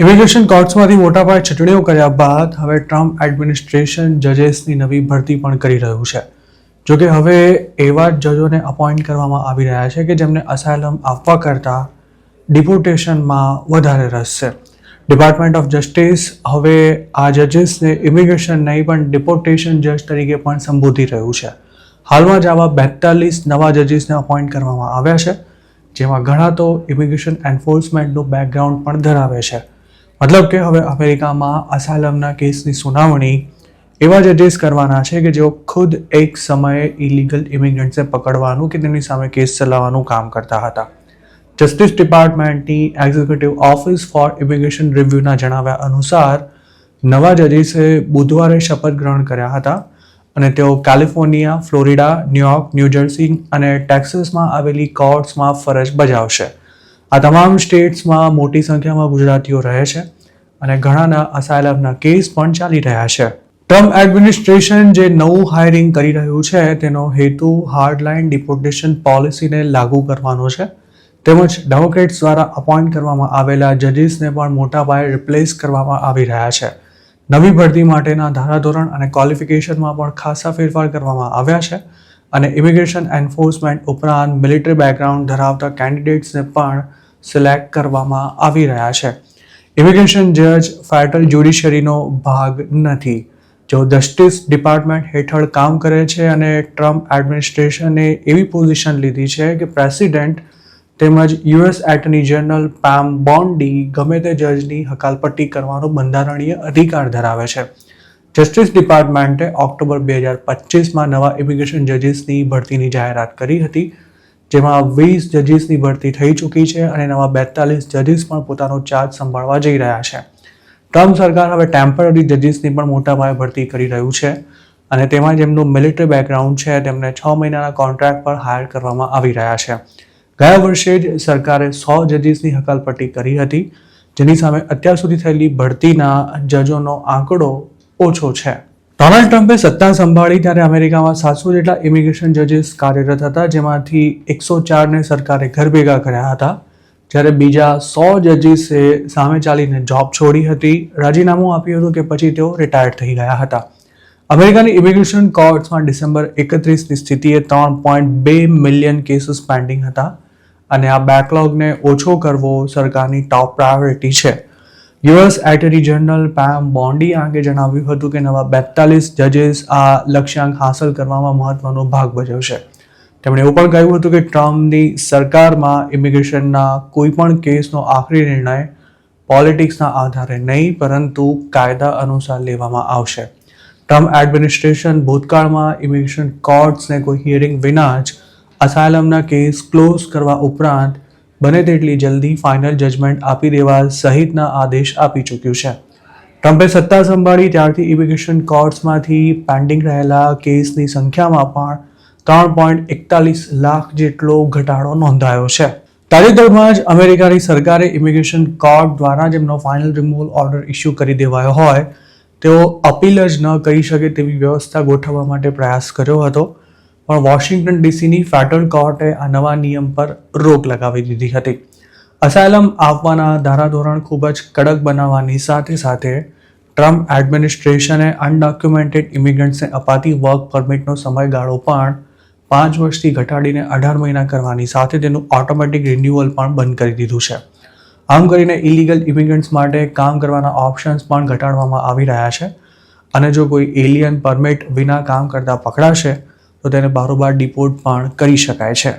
Immigration કોર્ટ્સમાંથી મોટા પાયે છટણીઓ કર્યા બાદ હવે ટ્રમ્પ એડમિનિસ્ટ્રેશન જજેસની નવી ભરતી પણ કરી રહ્યું છે. જોકે હવે એવા જ જજોને અપોઇન્ટ કરવામાં આવી રહ્યા છે કે જેમને અસાયલમ આપવા કરતાં ડિપોર્ટેશનમાં વધારે રસ છે. ડિપાર્ટમેન્ટ ઓફ જસ્ટિસ હવે આ જજીસને ઇમિગ્રેશન નહીં પણ ડિપોર્ટેશન જજ તરીકે પણ સંબોધી રહ્યું છે. હાલમાં જ આવા 42 નવા જજીસને અપોઇન્ટ કરવામાં આવ્યા છે, જેમાં ઘણા તો ઇમિગ્રેશન એન્ફોર્સમેન્ટનું બેકગ્રાઉન્ડ પણ ધરાવે છે. મતલબ કે હવે અમેરિકામાં અસાયલમના કેસની સુનાવણી એવા જજીસ કરવાના છે કે જેઓ ખુદ એક સમયે ઇલીગલ ઇમિગ્રન્ટ્સને પકડવાનું કે તેમની સામે કેસ ચલાવવાનું કામ કરતા હતા. જસ્ટિસ ડિપાર્ટમેન્ટની એક્ઝિક્યુટિવ ઓફિસ ફોર ઇમિગ્રેશન રિવ્યુના જણાવ્યા અનુસાર નવા જજીસે બુધવારે શપથ ગ્રહણ કર્યા હતા અને તેઓ કેલિફોર્નિયા, ફ્લોરિડા, ન્યુયોર્ક, ન્યૂજર્સી અને ટેક્સાસમાં આવેલી કોર્ટ્સમાં ફરજ બજાવશે. આ તમામ સ્ટેટ્સમાં મોટી સંખ્યામાં ગુજરાતીઓ રહે છે અને ઘણાના અસાયલમના કેસ પણ ચાલી રહ્યા છે. ટ્રમ્પ એડમિનિસ્ટ્રેશન જે નવું હાયરિંગ કરી રહ્યું છે તેનો હેતુ હાર્ડલાઇન ડિપોર્ટેશન પોલિસીને લાગુ કરવાનો છે, તેમજ ડેમોક્રેટ્સ દ્વારા અપોઇન્ટ કરવામાં આવેલા જજીસને પણ મોટા પાયે રિપ્લેસ કરવામાં આવી રહ્યા છે. નવી ભરતી માટેના ધારાધોરણ અને ક્વોલિફિકેશનમાં પણ ખાસા ફેરફાર કરવામાં આવ્યા છે અને ઇમિગ્રેશન એન્ફોર્સમેન્ટ ઉપરાંત મિલિટરી બેકગ્રાઉન્ડ ધરાવતા કેન્ડિડેટ્સને પણ સિલેક્ટ કરવામાં આવી રહ્યા છે. ઇમિગ્રેશન જજ ફેડરલ જ્યુડિશરીનો ભાગ નથી, જેઓ જસ્ટિસ ડિપાર્ટમેન્ટ હેઠળ કામ કરે છે અને ટ્રમ્પ એડમિનિસ્ટ્રેશને એવી પોઝિશન લીધી છે કે પ્રેસિડેન્ટ તેમજ US attorney general Pam Bondi ગમે તે જજની હકાલપટ્ટી કરવાનો બંધારણીય અધિકાર ધરાવે છે. જસ્ટિસ ડિપાર્ટમેન્ટે ઓક્ટોબર 2025માં નવા ઇમિગ્રેશન જજીસની ભરતીની જાહેરાત કરી હતી, જેમાં 20 જજીસની ભરતી થઈ ચૂકી છે અને નવા 42 જજીસ પણ પોતાનો ચાર્જ સંભાળવા જઈ રહ્યા છે. ટ્રમ્પ સરકાર હવે ટેમ્પરરી જજીસની પણ મોટા પાયે ભરતી કરી રહ્યું છે અને તેમાં જેમનું મિલિટરી બેકગ્રાઉન્ડ છે તેમને 6 મહિનાના કોન્ટ્રાક્ટ પર હાયર કરવામાં આવી રહ્યા છે. ગયા વર્ષે જ સરકારે 100 જજીસની હકાલપટ્ટી કરી હતી, જેની સામે અત્યાર સુધી થયેલી ભરતીના જજોનો આંકડો ઓછો છે. ડોનાલ્ડ ટ્રમ્પે સત્તા સંભાળી ત્યારે અમેરિકામાં 700 જેટલા ઇમિગ્રેશન જજીસ કાર્યરત હતા, જેમાંથી 104ને સરકારે ઘર ભેગા કર્યા હતા, જ્યારે બીજા 100 જજીસે સામે ચાલીને જોબ છોડી હતી, રાજીનામું આપ્યું હતું કે પછી તેઓ રિટાયર્ડ થઈ ગયા હતા. અમેરિકાની ઇમિગ્રેશન કોર્ટ્સમાં ડિસેમ્બર 31ની સ્થિતિએ 3.2 મિલિયન કેસીસ પેન્ડિંગ હતા અને આ બેકલોગને ઓછો કરવો સરકારની ટોપ પ્રાયોરિટી છે. US attorney general Pam Bondi અંગે જણાવ્યું હતું કે નવા 42 જજીસ આ લક્ષ્યાંક હાંસલ કરવામાં મહત્વનો ભાગ ભજવશે. તેમણે એવું પણ કહ્યું હતું કે ટ્રમ્પની સરકારમાં ઇમિગ્રેશનના કોઈ પણ કેસનો આખરી નિર્ણય પોલિટિક્સના આધારે નહીં પરંતુ કાયદા અનુસાર લેવામાં આવશે. ટ્રમ્પ એડમિનિસ્ટ્રેશન ભૂતકાળમાં ઇમિગ્રેશન કોર્ટ્સને કોઈ હિયરિંગ વિના જ અસાયલમના કેસ ક્લોઝ કરવા ઉપરાંત બને તેટલી જલ્દી ફાઇનલ જજમેન્ટ આપી દેવા સહિતના આદેશ આપી ચૂક્યું છે. ટ્રમ્પે સત્તા સંભાળી ત્યારથી ઇમિગ્રેશન કોર્ટ્સમાંથી પેન્ડિંગ રહેલા કેસની સંખ્યામાં પણ 3.41 લાખ જેટલો ઘટાડો નોંધાયો છે. તાજેતરમાં જ અમેરિકાની સરકારે ઇમિગ્રેશન કોર્ટ દ્વારા જેમનો ફાઇનલ રિમૂવલ ઓર્ડર ઇસ્યુ કરી દેવાયો હોય તેઓ અપીલ જ ન કરી શકે તેવી વ્યવસ્થા ગોઠવવા માટે પ્રયાસ કર્યો હતો, પણ વોશિંગ્ટન ડીસીની ફેડરલ કોર્ટે આ નવા નિયમ પર રોક લગાવી દીધી હતી. અસાયલમ આપવાના ધારાધોરણ ખૂબ જ કડક બનાવવાની સાથે સાથે ટ્રમ્પ એડમિનિસ્ટ્રેશને અનડોક્યુમેન્ટેડ ઇમિગ્રન્ટ્સને અપાતી વર્ક પરમિટનો સમયગાળો પણ 5 વર્ષથી ઘટાડીને 18 મહિના કરવાની સાથે તેનું ઓટોમેટિક રિન્યુઅલ પણ બંધ કરી દીધું છે. આમ કરીને ઇલીગલ ઇમિગ્રન્ટ્સ માટે કામ કરવાના ઓપ્શન્સ પણ ઘટાડવામાં આવી રહ્યા છે અને જો કોઈ એલિયન પરમિટ વિના કામ કરતા પકડાશે તો તેને બારોબાર ડિપોર્ટ પણ કરી શકાય છે.